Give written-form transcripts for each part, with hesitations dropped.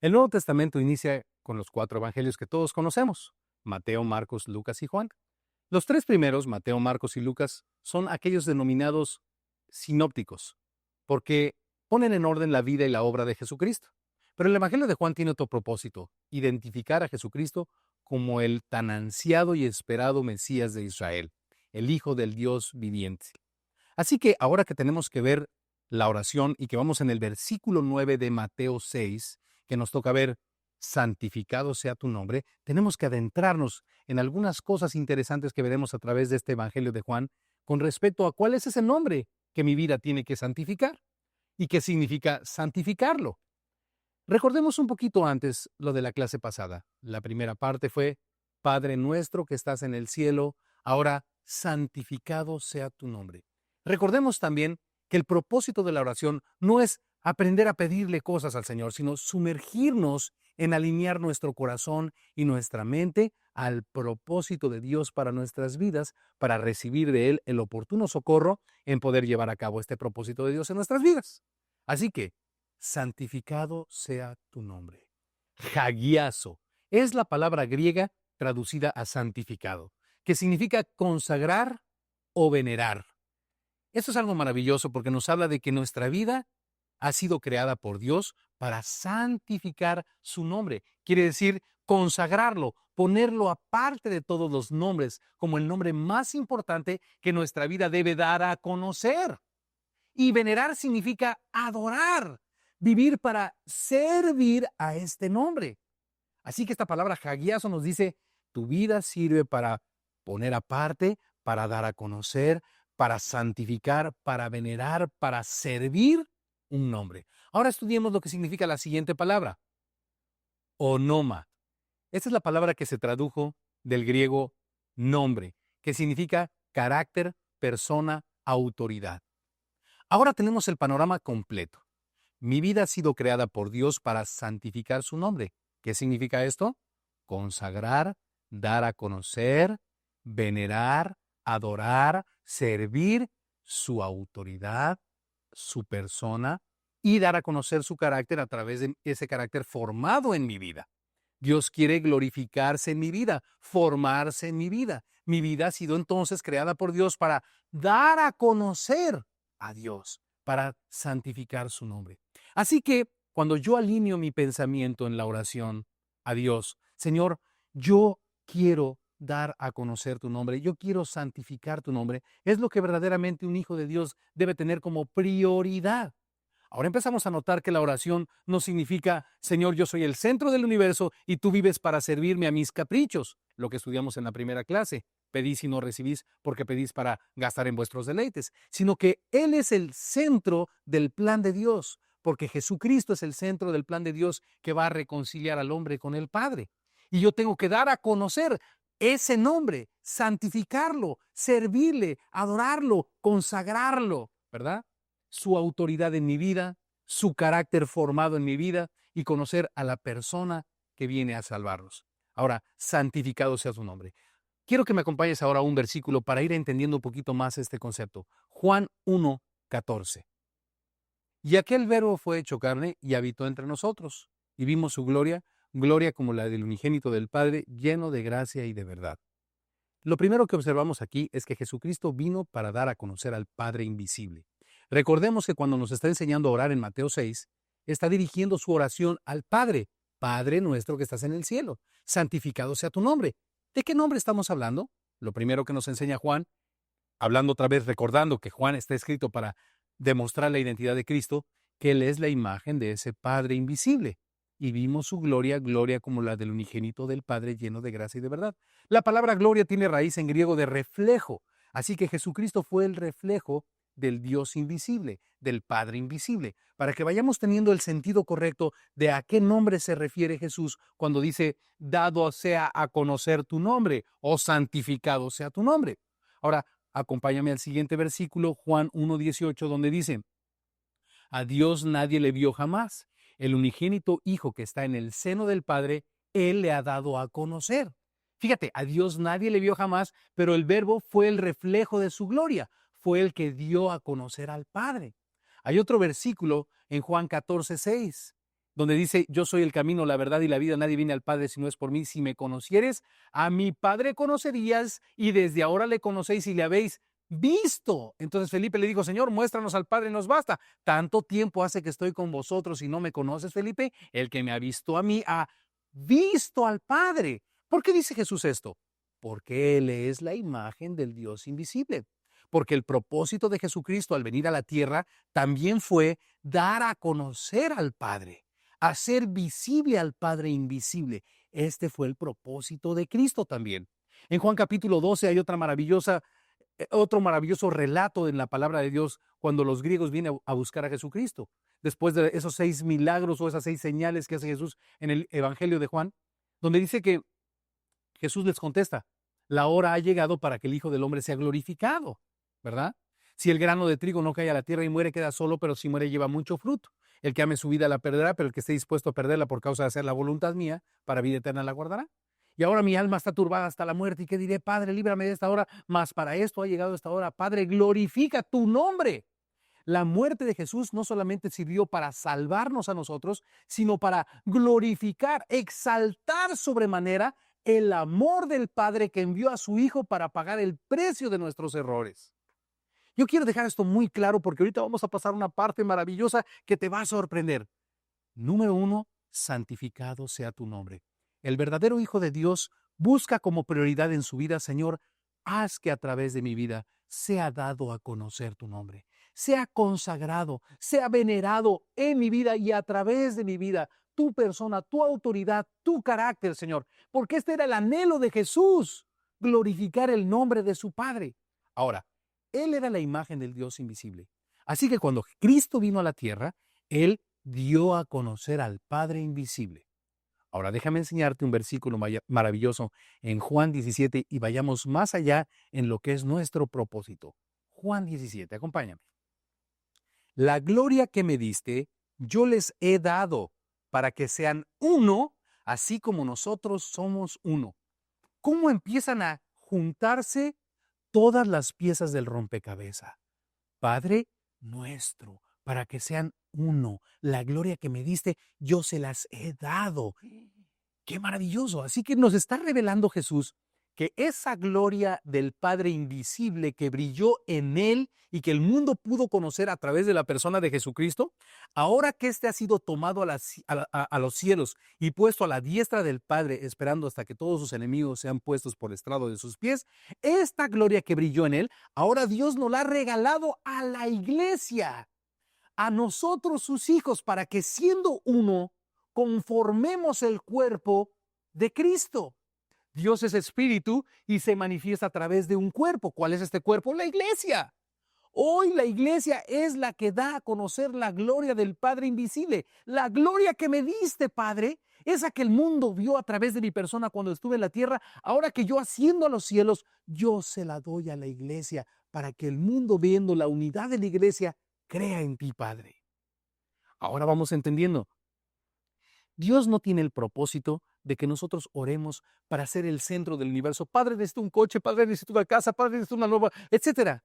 El Nuevo Testamento inicia con los cuatro evangelios que todos conocemos: Mateo, Marcos, Lucas y Juan. Los tres primeros, Mateo, Marcos y Lucas, son aquellos denominados sinópticos, porque ponen en orden la vida y la obra de Jesucristo. Pero el Evangelio de Juan tiene otro propósito: identificar a Jesucristo como el tan ansiado y esperado Mesías de Israel, el Hijo del Dios viviente. Así que ahora que tenemos que ver la oración y que vamos en el versículo 9 de Mateo 6, que nos toca ver, santificado sea tu nombre, tenemos que adentrarnos en algunas cosas interesantes que veremos a través de este Evangelio de Juan con respecto a cuál es ese nombre que mi vida tiene que santificar y qué significa santificarlo. Recordemos un poquito antes lo de la clase pasada. La primera parte fue: Padre nuestro que estás en el cielo, ahora santificado sea tu nombre. Recordemos también que el propósito de la oración no es aprender a pedirle cosas al Señor, sino sumergirnos en alinear nuestro corazón y nuestra mente al propósito de Dios para nuestras vidas, para recibir de Él el oportuno socorro en poder llevar a cabo este propósito de Dios en nuestras vidas. Así que, santificado sea tu nombre. Hagiazo es la palabra griega traducida a santificado, que significa consagrar o venerar. Esto es algo maravilloso porque nos habla de que nuestra vida ha sido creada por Dios para santificar su nombre. Quiere decir consagrarlo, ponerlo aparte de todos los nombres, como el nombre más importante que nuestra vida debe dar a conocer. Y venerar significa adorar, vivir para servir a este nombre. Así que esta palabra hagiazo nos dice: tu vida sirve para poner aparte, para dar a conocer, para santificar, para venerar, para servir un nombre. Ahora estudiemos lo que significa la siguiente palabra: onoma. Esta es la palabra que se tradujo del griego nombre, que significa carácter, persona, autoridad. Ahora tenemos el panorama completo. Mi vida ha sido creada por Dios para santificar su nombre. ¿Qué significa esto? Consagrar, dar a conocer, venerar, adorar, servir su autoridad, su persona y dar a conocer su carácter a través de ese carácter formado en mi vida. Dios quiere glorificarse en mi vida, formarse en mi vida. Mi vida ha sido entonces creada por Dios para dar a conocer a Dios, para santificar su nombre. Así que cuando yo alineo mi pensamiento en la oración a Dios: Señor, yo quiero dar a conocer tu nombre, yo quiero santificar tu nombre, es lo que verdaderamente un hijo de Dios debe tener como prioridad. Ahora empezamos a notar que la oración no significa: Señor, yo soy el centro del universo y tú vives para servirme a mis caprichos, lo que estudiamos en la primera clase. Pedís y no recibís porque pedís para gastar en vuestros deleites, sino que Él es el centro del plan de Dios, porque Jesucristo es el centro del plan de Dios que va a reconciliar al hombre con el Padre. Y yo tengo que dar a conocer ese nombre, santificarlo, servirle, adorarlo, consagrarlo, ¿verdad? Su autoridad en mi vida, su carácter formado en mi vida y conocer a la persona que viene a salvarnos. Ahora, santificado sea su nombre. Quiero que me acompañes ahora a un versículo para ir entendiendo un poquito más este concepto. Juan 1:14. Y aquel verbo fue hecho carne y habitó entre nosotros, y vimos su gloria, gloria como la del unigénito del Padre, lleno de gracia y de verdad. Lo primero que observamos aquí es que Jesucristo vino para dar a conocer al Padre invisible. Recordemos que cuando nos está enseñando a orar en Mateo 6, está dirigiendo su oración al Padre: Padre nuestro que estás en el cielo, santificado sea tu nombre. ¿De qué nombre estamos hablando? Lo primero que nos enseña Juan, hablando otra vez, recordando que Juan está escrito para demostrar la identidad de Cristo, que Él es la imagen de ese Padre invisible. Y vimos su gloria, gloria como la del unigénito del Padre, lleno de gracia y de verdad. La palabra gloria tiene raíz en griego de reflejo, así que Jesucristo fue el reflejo del Dios invisible, del Padre invisible, para que vayamos teniendo el sentido correcto de a qué nombre se refiere Jesús cuando dice: dado sea a conocer tu nombre, o santificado sea tu nombre. Ahora, acompáñame al siguiente versículo, Juan 1:18, donde dice: a Dios nadie le vio jamás. El unigénito Hijo que está en el seno del Padre, Él le ha dado a conocer. Fíjate, a Dios nadie le vio jamás, pero el Verbo fue el reflejo de su gloria, fue el que dio a conocer al Padre. Hay otro versículo en Juan 14:6. donde dice, yo soy el camino, la verdad y la vida, nadie viene al Padre si no es por mí. Si me conocieres, a mi Padre conocerías y desde ahora le conocéis y le habéis visto. Entonces Felipe le dijo, Señor, muéstranos al Padre, nos basta. Tanto tiempo hace que estoy con vosotros y no me conoces, Felipe. El que me ha visto a mí ha visto al Padre. ¿Por qué dice Jesús esto? Porque Él es la imagen del Dios invisible. Porque el propósito de Jesucristo al venir a la tierra también fue dar a conocer al Padre, hacer visible al Padre invisible. Este fue el propósito de Cristo también. En Juan capítulo 12 hay otro maravilloso relato en la palabra de Dios cuando los griegos vienen a buscar a Jesucristo. Después de esos 6 milagros o esas 6 señales que hace Jesús en el Evangelio de Juan, donde dice que Jesús les contesta, la hora ha llegado para que el Hijo del Hombre sea glorificado, ¿verdad? Si el grano de trigo no cae a la tierra y muere, queda solo, pero si muere, lleva mucho fruto. El que ame su vida la perderá, pero el que esté dispuesto a perderla por causa de hacer la voluntad mía, para vida eterna la guardará. Y ahora mi alma está turbada hasta la muerte. ¿Y qué diré? Padre, líbrame de esta hora. Mas para esto ha llegado esta hora. Padre, glorifica tu nombre. La muerte de Jesús no solamente sirvió para salvarnos a nosotros, sino para glorificar, exaltar sobremanera el amor del Padre que envió a su Hijo para pagar el precio de nuestros errores. Yo quiero dejar esto muy claro porque ahorita vamos a pasar una parte maravillosa que te va a sorprender. Número 1, santificado sea tu nombre. El verdadero Hijo de Dios busca como prioridad en su vida, Señor, haz que a través de mi vida sea dado a conocer tu nombre, sea consagrado, sea venerado en mi vida y a través de mi vida, tu persona, tu autoridad, tu carácter, Señor, porque este era el anhelo de Jesús, glorificar el nombre de su Padre. Ahora, Él era la imagen del Dios invisible. Así que cuando Cristo vino a la tierra, Él dio a conocer al Padre invisible. Ahora déjame enseñarte un versículo maravilloso en Juan 17 y vayamos más allá en lo que es nuestro propósito. Juan 17, acompáñame. La gloria que me diste, yo les he dado para que sean uno, así como nosotros somos uno. ¿Cómo empiezan a juntarse todas las piezas del rompecabezas? Padre nuestro, para que sean uno. La gloria que me diste, yo se las he dado. ¡Qué maravilloso! Así que nos está revelando Jesús que esa gloria del Padre invisible que brilló en Él y que el mundo pudo conocer a través de la persona de Jesucristo, ahora que éste ha sido tomado a los cielos y puesto a la diestra del Padre, esperando hasta que todos sus enemigos sean puestos por estrado de sus pies, esta gloria que brilló en Él, ahora Dios nos la ha regalado a la iglesia, a nosotros sus hijos, para que siendo uno, conformemos el cuerpo de Cristo. Dios es espíritu y se manifiesta a través de un cuerpo. ¿Cuál es este cuerpo? La iglesia. Hoy la iglesia es la que da a conocer la gloria del Padre invisible. La gloria que me diste, Padre, esa que el mundo vio a través de mi persona cuando estuve en la tierra, ahora que yo asciendo a los cielos, yo se la doy a la iglesia para que el mundo, viendo la unidad de la iglesia, crea en ti, Padre. Ahora vamos entendiendo. Dios no tiene el propósito de que nosotros oremos para ser el centro del universo. Padre, necesito un coche, Padre, necesito una casa, Padre, necesito una nueva, etcétera.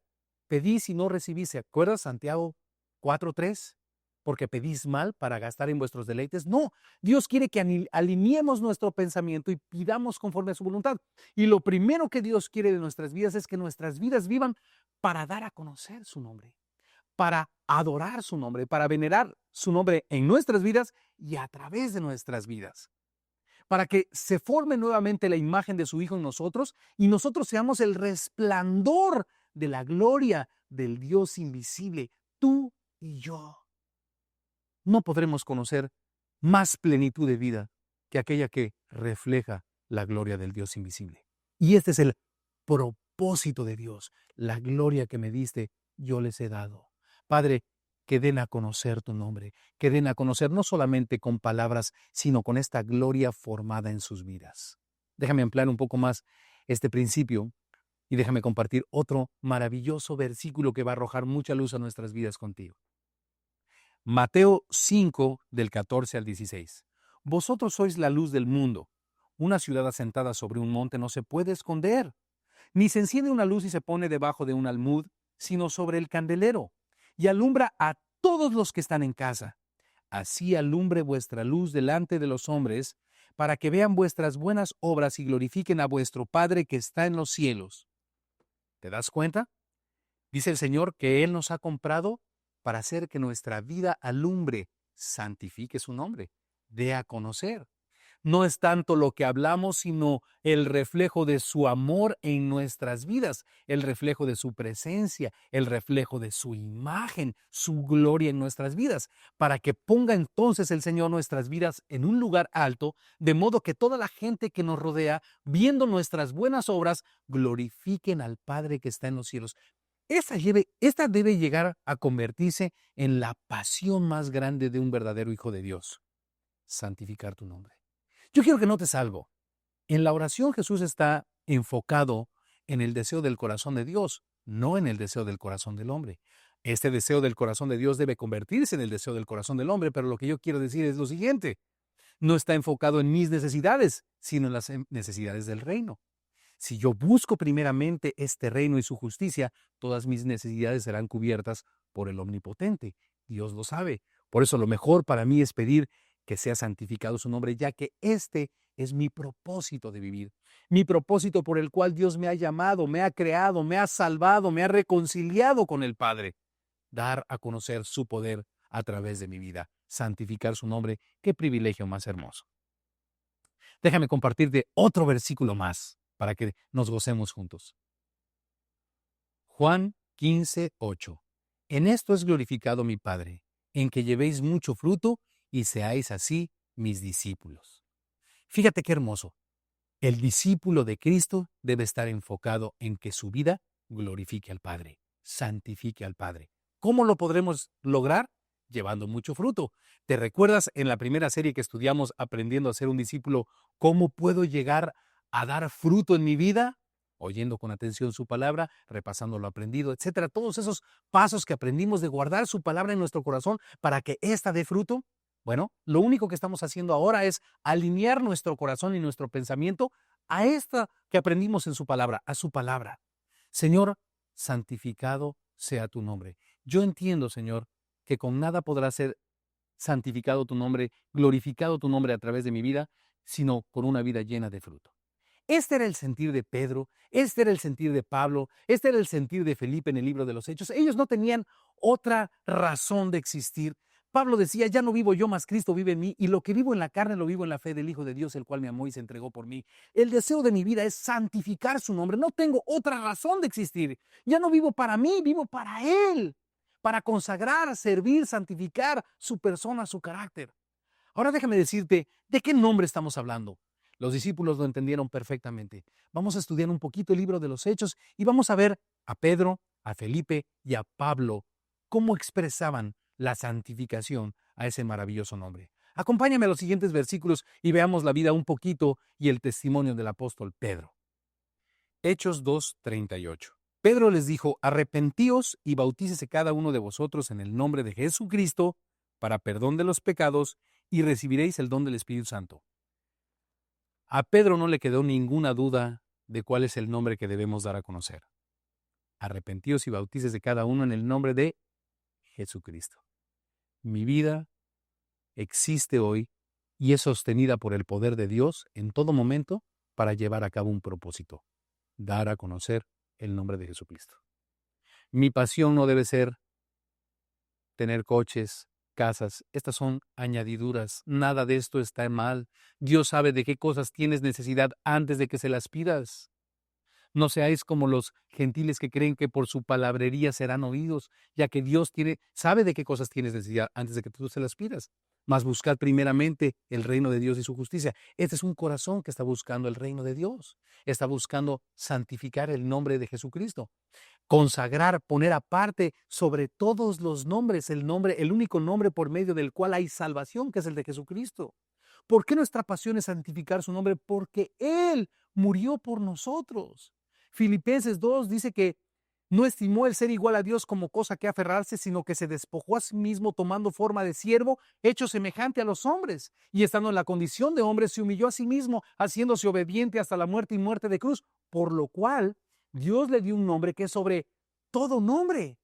Pedís y no recibís. ¿Se acuerdas Santiago 4:3? Porque pedís mal para gastar en vuestros deleites. No, Dios quiere que alineemos nuestro pensamiento y pidamos conforme a su voluntad. Y lo primero que Dios quiere de nuestras vidas es que nuestras vidas vivan para dar a conocer su nombre, para adorar su nombre, para venerar su nombre en nuestras vidas y a través de nuestras vidas, para que se forme nuevamente la imagen de su Hijo en nosotros y nosotros seamos el resplandor de la gloria del Dios invisible, tú y yo. No podremos conocer más plenitud de vida que aquella que refleja la gloria del Dios invisible. Y este es el propósito de Dios. La gloria que me diste, yo les he dado. Padre, que den a conocer tu nombre, que den a conocer no solamente con palabras, sino con esta gloria formada en sus vidas. Déjame ampliar un poco más este principio y déjame compartir otro maravilloso versículo que va a arrojar mucha luz a nuestras vidas contigo. Mateo 5, del 14 al 16. Vosotros sois la luz del mundo. Una ciudad asentada sobre un monte no se puede esconder, ni se enciende una luz y se pone debajo de un almud, sino sobre el candelero, y alumbra a todos los que están en casa. Así alumbre vuestra luz delante de los hombres, para que vean vuestras buenas obras y glorifiquen a vuestro Padre que está en los cielos. ¿Te das cuenta? Dice el Señor que Él nos ha comprado para hacer que nuestra vida alumbre, santifique su nombre, dé a conocer. No es tanto lo que hablamos, sino el reflejo de su amor en nuestras vidas, el reflejo de su presencia, el reflejo de su imagen, su gloria en nuestras vidas, para que ponga entonces el Señor nuestras vidas en un lugar alto, de modo que toda la gente que nos rodea, viendo nuestras buenas obras, glorifiquen al Padre que está en los cielos. Esta debe llegar a convertirse en la pasión más grande de un verdadero hijo de Dios: santificar tu nombre. Yo quiero que notes algo. En la oración Jesús está enfocado en el deseo del corazón de Dios, no en el deseo del corazón del hombre. Este deseo del corazón de Dios debe convertirse en el deseo del corazón del hombre, pero lo que yo quiero decir es lo siguiente: no está enfocado en mis necesidades, sino en las necesidades del reino. Si yo busco primeramente este reino y su justicia, todas mis necesidades serán cubiertas por el Omnipotente. Dios lo sabe. Por eso lo mejor para mí es pedir que sea santificado su nombre, ya que este es mi propósito de vivir. Mi propósito por el cual Dios me ha llamado, me ha creado, me ha salvado, me ha reconciliado con el Padre. Dar a conocer su poder a través de mi vida. Santificar su nombre. Qué privilegio más hermoso. Déjame compartirte otro versículo más para que nos gocemos juntos. Juan 15:8. En esto es glorificado mi Padre, en que llevéis mucho fruto y seáis así mis discípulos. Fíjate qué hermoso. El discípulo de Cristo debe estar enfocado en que su vida glorifique al Padre, santifique al Padre. ¿Cómo lo podremos lograr? Llevando mucho fruto. ¿Te recuerdas en la primera serie que estudiamos Aprendiendo a ser un discípulo, cómo puedo llegar a dar fruto en mi vida? Oyendo con atención su palabra, repasando lo aprendido, etcétera. Todos esos pasos que aprendimos de guardar su palabra en nuestro corazón para que ésta dé fruto. Bueno, lo único que estamos haciendo ahora es alinear nuestro corazón y nuestro pensamiento a esta que aprendimos en su palabra, a su palabra. Señor, santificado sea tu nombre. Yo entiendo, Señor, que con nada podrá ser santificado tu nombre, glorificado tu nombre a través de mi vida, sino con una vida llena de fruto. Este era el sentir de Pedro, este era el sentir de Pablo, este era el sentir de Felipe en el libro de los Hechos. Ellos no tenían otra razón de existir. Pablo decía: ya no vivo yo, mas Cristo vive en mí, y lo que vivo en la carne lo vivo en la fe del Hijo de Dios, el cual me amó y se entregó por mí. El deseo de mi vida es santificar su nombre. No tengo otra razón de existir. Ya no vivo para mí, vivo para Él, para consagrar, servir, santificar su persona, su carácter. Ahora déjame decirte, ¿de qué nombre estamos hablando? Los discípulos lo entendieron perfectamente. Vamos a estudiar un poquito el libro de los Hechos y vamos a ver a Pedro, a Felipe y a Pablo cómo expresaban la santificación a ese maravilloso nombre. Acompáñame a los siguientes versículos y veamos la vida un poquito y el testimonio del apóstol Pedro. Hechos 2:38. Pedro les dijo: arrepentíos y bautícese cada uno de vosotros en el nombre de Jesucristo para perdón de los pecados y recibiréis el don del Espíritu Santo. A Pedro no le quedó ninguna duda de cuál es el nombre que debemos dar a conocer. Arrepentíos y bautícese cada uno en el nombre de Jesucristo. Mi vida existe hoy y es sostenida por el poder de Dios en todo momento para llevar a cabo un propósito: dar a conocer el nombre de Jesucristo. Mi pasión no debe ser tener coches, casas. Estas son añadiduras. Nada de esto está mal. Dios sabe de qué cosas tienes necesidad antes de que se las pidas. No seáis como los gentiles que creen que por su palabrería serán oídos, ya que Dios sabe de qué cosas tienes necesidad antes de que tú se las pidas. Mas buscad primeramente el reino de Dios y su justicia. Este es un corazón que está buscando el reino de Dios. Está buscando santificar el nombre de Jesucristo. Consagrar, poner aparte sobre todos los nombres el único nombre por medio del cual hay salvación, que es el de Jesucristo. ¿Por qué nuestra pasión es santificar su nombre? Porque Él murió por nosotros. Filipenses 2 dice que no estimó el ser igual a Dios como cosa que aferrarse, sino que se despojó a sí mismo tomando forma de siervo, hecho semejante a los hombres. Y estando en la condición de hombre, se humilló a sí mismo, haciéndose obediente hasta la muerte y muerte de cruz. Por lo cual, Dios le dio un nombre que es sobre todo nombre,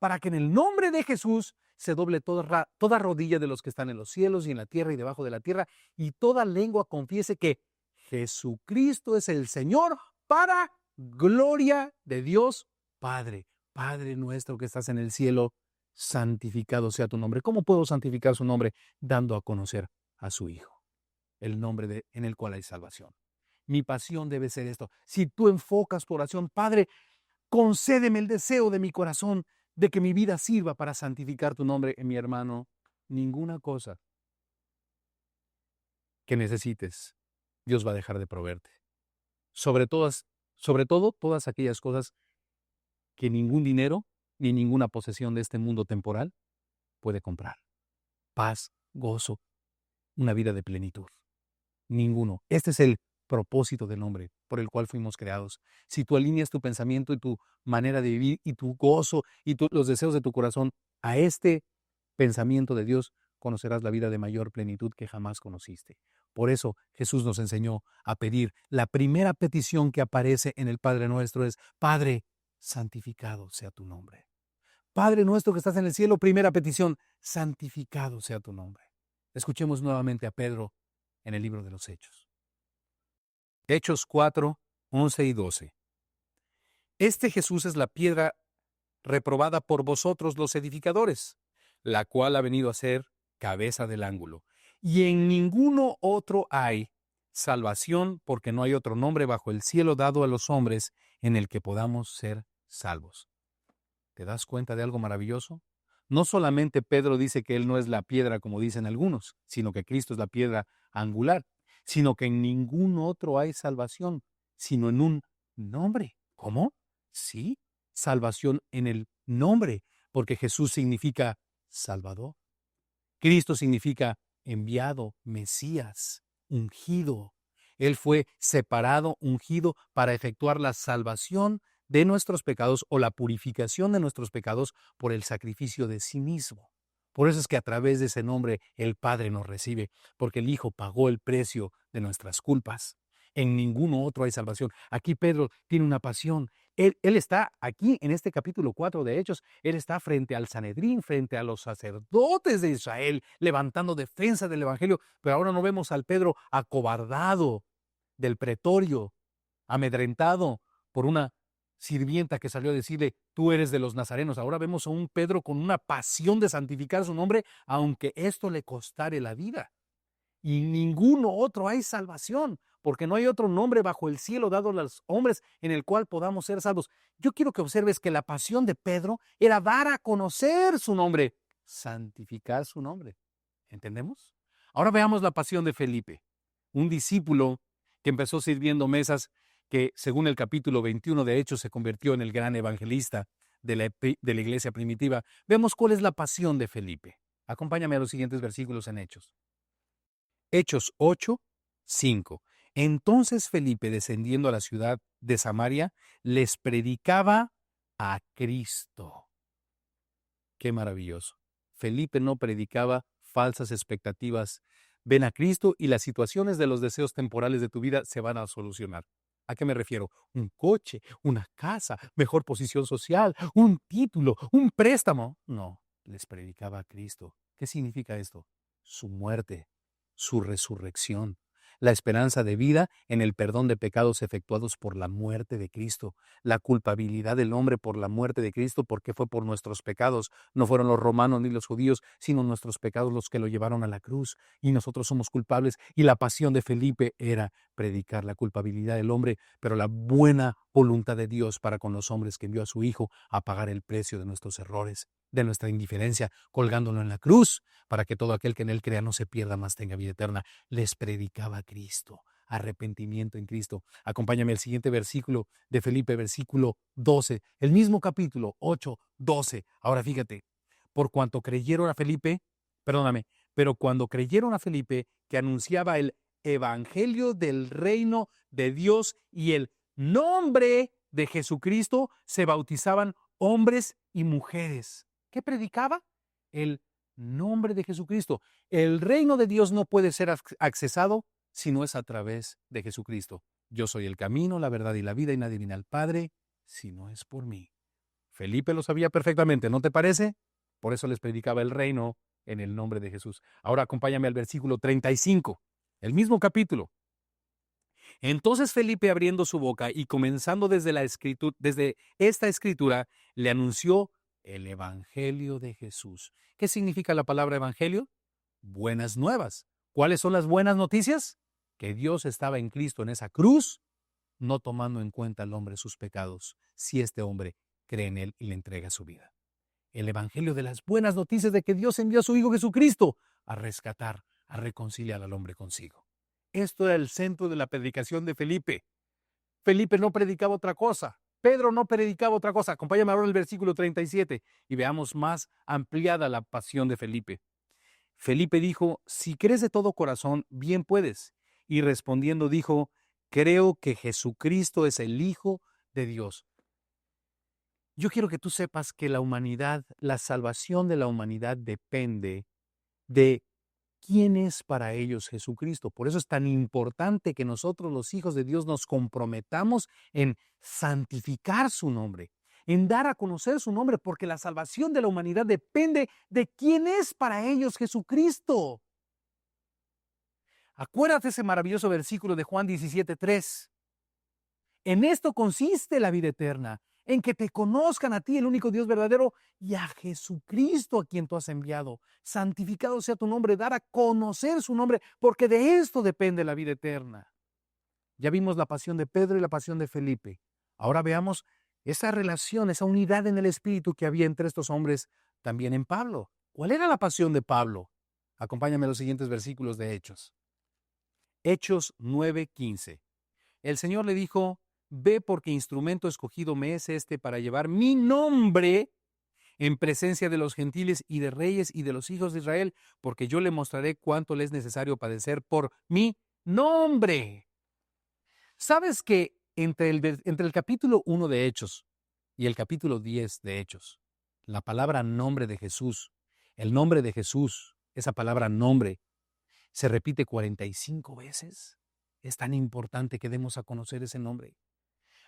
para que en el nombre de Jesús se doble toda rodilla de los que están en los cielos y en la tierra y debajo de la tierra, y toda lengua confiese que Jesucristo es el Señor, para gloria de Dios Padre. Padre nuestro que estás en el cielo, santificado sea tu nombre. ¿Cómo puedo santificar su nombre? Dando a conocer a su Hijo, el nombre en el cual hay salvación. Mi pasión debe ser esto. Si tú enfocas tu oración, Padre, concédeme el deseo de mi corazón de que mi vida sirva para santificar tu nombre, en mi hermano. Ninguna cosa que necesites, Dios va a dejar de proveerte. Sobre todo, todas aquellas cosas que ningún dinero ni ninguna posesión de este mundo temporal puede comprar. Paz, gozo, una vida de plenitud. Ninguno. Este es el propósito del hombre por el cual fuimos creados. Si tú alineas tu pensamiento y tu manera de vivir y tu gozo y los deseos de tu corazón a este pensamiento de Dios, conocerás la vida de mayor plenitud que jamás conociste. Por eso Jesús nos enseñó a pedir. La primera petición que aparece en el Padre Nuestro es: Padre, santificado sea tu nombre. Padre nuestro que estás en el cielo, primera petición: santificado sea tu nombre. Escuchemos nuevamente a Pedro en el libro de los Hechos. Hechos 4, 11 y 12. Este Jesús es la piedra reprobada por vosotros los edificadores, la cual ha venido a ser cabeza del ángulo. Y en ninguno otro hay salvación, porque no hay otro nombre bajo el cielo dado a los hombres en el que podamos ser salvos. ¿Te das cuenta de algo maravilloso? No solamente Pedro dice que él no es la piedra como dicen algunos, sino que Cristo es la piedra angular, sino que en ningún otro hay salvación, sino en un nombre. ¿Cómo? Sí, salvación en el nombre, porque Jesús significa Salvador. Cristo significa enviado, Mesías, ungido. Él fue separado, ungido para efectuar la salvación de nuestros pecados o la purificación de nuestros pecados por el sacrificio de sí mismo. Por eso es que a través de ese nombre el Padre nos recibe, porque el Hijo pagó el precio de nuestras culpas. En ninguno otro hay salvación. Aquí Pedro tiene una pasión. Él está aquí en este capítulo 4 de Hechos. Él está frente al Sanedrín, frente a los sacerdotes de Israel, levantando defensa del Evangelio. Pero ahora no vemos al Pedro acobardado del pretorio, amedrentado por una sirvienta que salió a decirle: tú eres de los nazarenos. Ahora vemos a un Pedro con una pasión de santificar su nombre, aunque esto le costare la vida. Y ninguno otro hay salvación, porque no hay otro nombre bajo el cielo dado a los hombres en el cual podamos ser salvos. Yo quiero que observes que la pasión de Pedro era dar a conocer su nombre, santificar su nombre. ¿Entendemos? Ahora veamos la pasión de Felipe, un discípulo que empezó sirviendo mesas, que según el capítulo 21 de Hechos se convirtió en el gran evangelista de la iglesia primitiva. Vemos cuál es la pasión de Felipe. Acompáñame a los siguientes versículos en Hechos. Hechos 8, 5. Entonces Felipe, descendiendo a la ciudad de Samaria, les predicaba a Cristo. Qué maravilloso. Felipe no predicaba falsas expectativas. Ven a Cristo y las situaciones de los deseos temporales de tu vida se van a solucionar. ¿A qué me refiero? Un coche, una casa, mejor posición social, un título, un préstamo. No, les predicaba a Cristo. ¿Qué significa esto? Su muerte, su resurrección, la esperanza de vida en el perdón de pecados efectuados por la muerte de Cristo, la culpabilidad del hombre por la muerte de Cristo, porque fue por nuestros pecados. No fueron los romanos ni los judíos, sino nuestros pecados los que lo llevaron a la cruz, y nosotros somos culpables. Y la pasión de Felipe era predicar la culpabilidad del hombre, pero la buena voluntad de Dios para con los hombres, que envió a su Hijo a pagar el precio de nuestros errores, de nuestra indiferencia, colgándolo en la cruz, para que todo aquel que en él crea no se pierda, mas tenga vida eterna. Les predicaba a Cristo, arrepentimiento en Cristo. Acompáñame al siguiente versículo de Felipe, versículo 12, el mismo capítulo 8, 12. Ahora fíjate, por cuanto creyeron a Felipe, perdóname, pero cuando creyeron a Felipe, que anunciaba el evangelio del reino de Dios y el nombre de Jesucristo, se bautizaban hombres y mujeres. ¿Qué predicaba? El nombre de Jesucristo. El reino de Dios no puede ser accesado si no es a través de Jesucristo. Yo soy el camino, la verdad y la vida, y nadie viene al Padre si no es por mí. Felipe lo sabía perfectamente, ¿no te parece? Por eso les predicaba el reino en el nombre de Jesús. Ahora acompáñame al versículo 35, el mismo capítulo. Entonces Felipe, abriendo su boca y comenzando desde esta escritura, le anunció el evangelio de Jesús. ¿Qué significa la palabra evangelio? Buenas nuevas. ¿Cuáles son las buenas noticias? Que Dios estaba en Cristo en esa cruz, no tomando en cuenta al hombre sus pecados, si este hombre cree en él y le entrega su vida. El evangelio de las buenas noticias de que Dios envió a su Hijo Jesucristo a rescatar, a reconciliar al hombre consigo. Esto era el centro de la predicación de Felipe. Felipe no predicaba otra cosa. Pedro no predicaba otra cosa. Acompáñame ahora al versículo 37 y veamos más ampliada la pasión de Felipe. Felipe dijo, si crees de todo corazón, bien puedes. Y respondiendo dijo, creo que Jesucristo es el Hijo de Dios. Yo quiero que tú sepas que la humanidad, la salvación de la humanidad depende de quién es para ellos Jesucristo. Por eso es tan importante que nosotros, los hijos de Dios, nos comprometamos en santificar su nombre, en dar a conocer su nombre, porque la salvación de la humanidad depende de quién es para ellos Jesucristo. Acuérdate ese maravilloso versículo de Juan 17:3. En esto consiste la vida eterna, en que te conozcan a ti, el único Dios verdadero, y a Jesucristo a quien tú has enviado. Santificado sea tu nombre, dar a conocer su nombre, porque de esto depende la vida eterna. Ya vimos la pasión de Pedro y la pasión de Felipe. Ahora veamos esa relación, esa unidad en el espíritu que había entre estos hombres también en Pablo. ¿Cuál era la pasión de Pablo? Acompáñame a los siguientes versículos de Hechos. Hechos 9:15. El Señor le dijo, ve porque instrumento escogido me es este para llevar mi nombre en presencia de los gentiles y de reyes y de los hijos de Israel, porque yo le mostraré cuánto le es necesario padecer por mi nombre. ¿Sabes que entre el capítulo 1 de Hechos y el capítulo 10 de Hechos, la palabra nombre de Jesús, el nombre de Jesús, esa palabra nombre, se repite 45 veces? Es tan importante que demos a conocer ese nombre.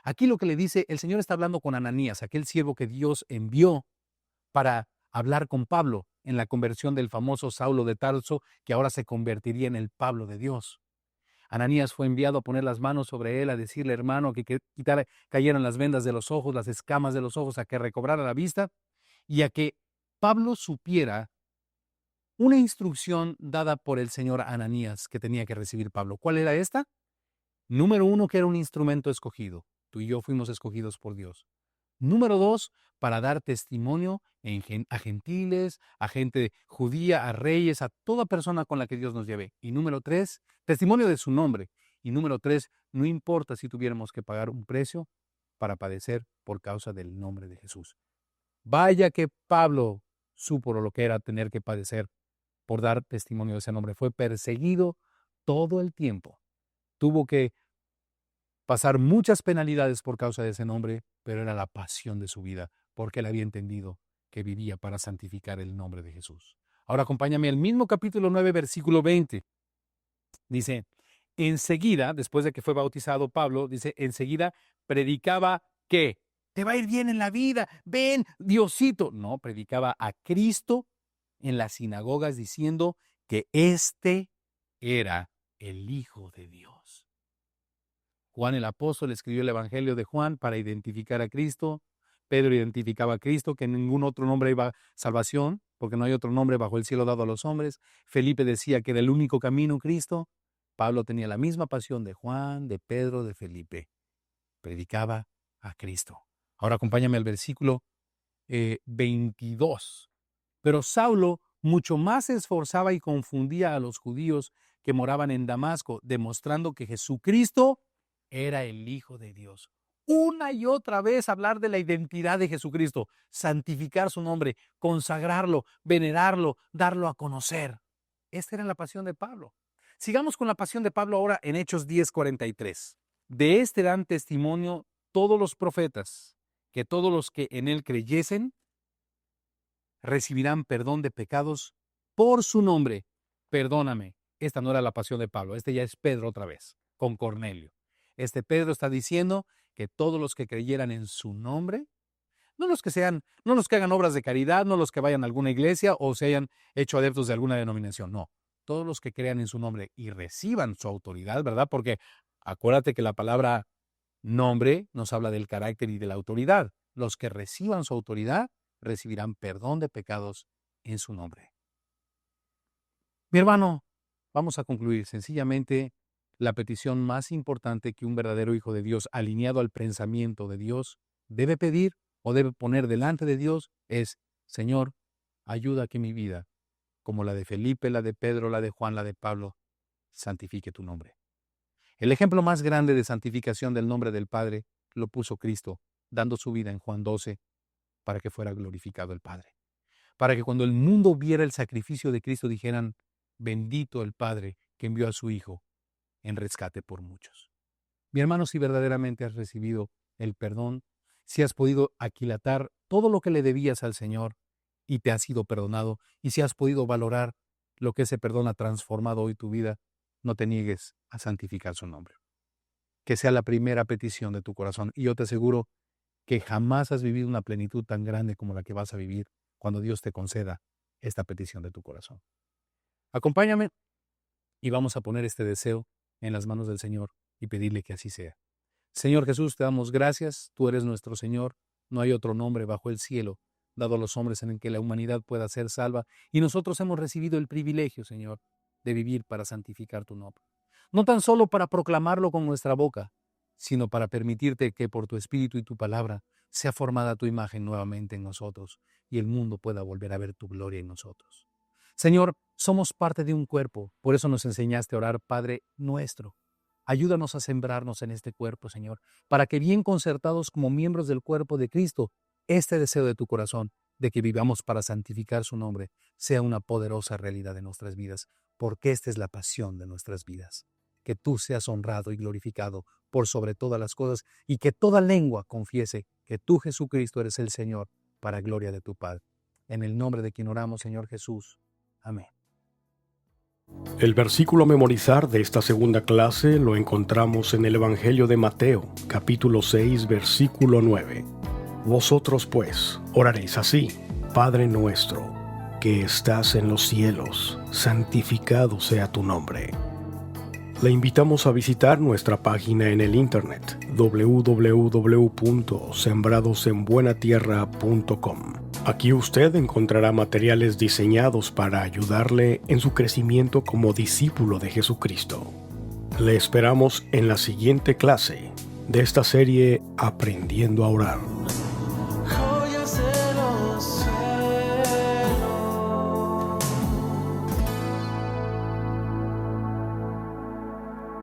Aquí lo que le dice, el Señor está hablando con Ananías, aquel siervo que Dios envió para hablar con Pablo en la conversión del famoso Saulo de Tarso, que ahora se convertiría en el Pablo de Dios. Ananías fue enviado a poner las manos sobre él, a decirle, hermano, que cayeran las vendas de los ojos, las escamas de los ojos, a que recobrara la vista y a que Pablo supiera una instrucción dada por el Señor a Ananías que tenía que recibir Pablo. ¿Cuál era esta? Número 1, que era un instrumento escogido. Tú y yo fuimos escogidos por Dios. Número 2, para dar testimonio a gentiles, a gente judía, a reyes, a toda persona con la que Dios nos lleve. Y número 3, testimonio de su nombre. Y número 3, no importa si tuviéramos que pagar un precio para padecer por causa del nombre de Jesús. Vaya que Pablo supo lo que era tener que padecer por dar testimonio de ese nombre. Fue perseguido todo el tiempo. Tuvo que pasar muchas penalidades por causa de ese nombre, pero era la pasión de su vida, porque él había entendido que vivía para santificar el nombre de Jesús. Ahora acompáñame al mismo capítulo 9, versículo 20. Dice, enseguida, después de que fue bautizado Pablo, dice, enseguida predicaba que te va a ir bien en la vida, ven, Diosito. No, predicaba a Cristo en las sinagogas diciendo que éste era el Hijo de Dios. Juan el apóstol escribió el Evangelio de Juan para identificar a Cristo. Pedro identificaba a Cristo, que en ningún otro nombre iba salvación, porque no hay otro nombre bajo el cielo dado a los hombres. Felipe decía que era el único camino Cristo. Pablo tenía la misma pasión de Juan, de Pedro, de Felipe. Predicaba a Cristo. Ahora acompáñame al versículo 22. Pero Saulo mucho más se esforzaba y confundía a los judíos que moraban en Damasco, demostrando que Jesucristo era el Hijo de Dios. Una y otra vez hablar de la identidad de Jesucristo, santificar su nombre, consagrarlo, venerarlo, darlo a conocer. Esta era la pasión de Pablo. Sigamos con la pasión de Pablo ahora en Hechos 10:43. De este dan testimonio todos los profetas, que todos los que en él creyesen recibirán perdón de pecados por su nombre. Perdóname, esta no era la pasión de Pablo, este ya es Pedro otra vez, con Cornelio. Este Pedro está diciendo que todos los que creyeran en su nombre No los que hagan obras de caridad, no los que vayan a alguna iglesia o se hayan hecho adeptos de alguna denominación, no. Todos los que crean en su nombre y reciban su autoridad, ¿verdad? Porque acuérdate que la palabra nombre nos habla del carácter y de la autoridad. Los que reciban su autoridad recibirán perdón de pecados en su nombre. Mi hermano, vamos a concluir. Sencillamente, la petición más importante que un verdadero hijo de Dios, alineado al pensamiento de Dios, debe pedir o debe poner delante de Dios es: Señor, ayuda a que mi vida, como la de Felipe, la de Pedro, la de Juan, la de Pablo, santifique tu nombre. El ejemplo más grande de santificación del nombre del Padre lo puso Cristo, dando su vida en Juan 12 para que fuera glorificado el Padre. Para que cuando el mundo viera el sacrificio de Cristo dijeran: bendito el Padre que envió a su Hijo en rescate por muchos. Mi hermano, si verdaderamente has recibido el perdón, si has podido aquilatar todo lo que le debías al Señor y te ha sido perdonado, y si has podido valorar lo que ese perdón ha transformado hoy tu vida, no te niegues a santificar su nombre. Que sea la primera petición de tu corazón. Y yo te aseguro que jamás has vivido una plenitud tan grande como la que vas a vivir cuando Dios te conceda esta petición de tu corazón. Acompáñame y vamos a poner este deseo en las manos del Señor y pedirle que así sea. Señor Jesús, te damos gracias. Tú eres nuestro Señor. No hay otro nombre bajo el cielo dado a los hombres en el que la humanidad pueda ser salva, y nosotros hemos recibido el privilegio, Señor, de vivir para santificar tu nombre. No tan solo para proclamarlo con nuestra boca, sino para permitirte que por tu Espíritu y tu palabra sea formada tu imagen nuevamente en nosotros y el mundo pueda volver a ver tu gloria en nosotros. Señor, somos parte de un cuerpo, por eso nos enseñaste a orar, Padre nuestro. Ayúdanos a sembrarnos en este cuerpo, Señor, para que bien concertados como miembros del cuerpo de Cristo, este deseo de tu corazón, de que vivamos para santificar su nombre, sea una poderosa realidad en nuestras vidas, porque esta es la pasión de nuestras vidas. Que tú seas honrado y glorificado por sobre todas las cosas, y que toda lengua confiese que tú, Jesucristo, eres el Señor, para gloria de tu Padre. En el nombre de quien oramos, Señor Jesús. Amén. El versículo a memorizar de esta segunda clase lo encontramos en el Evangelio de Mateo, capítulo 6, versículo 9. Vosotros pues oraréis así: Padre nuestro, que estás en los cielos, santificado sea tu nombre. Le invitamos a visitar nuestra página en el internet www.sembradosenbuenatierra.com. Aquí usted encontrará materiales diseñados para ayudarle en su crecimiento como discípulo de Jesucristo. Le esperamos en la siguiente clase de esta serie Aprendiendo a Orar.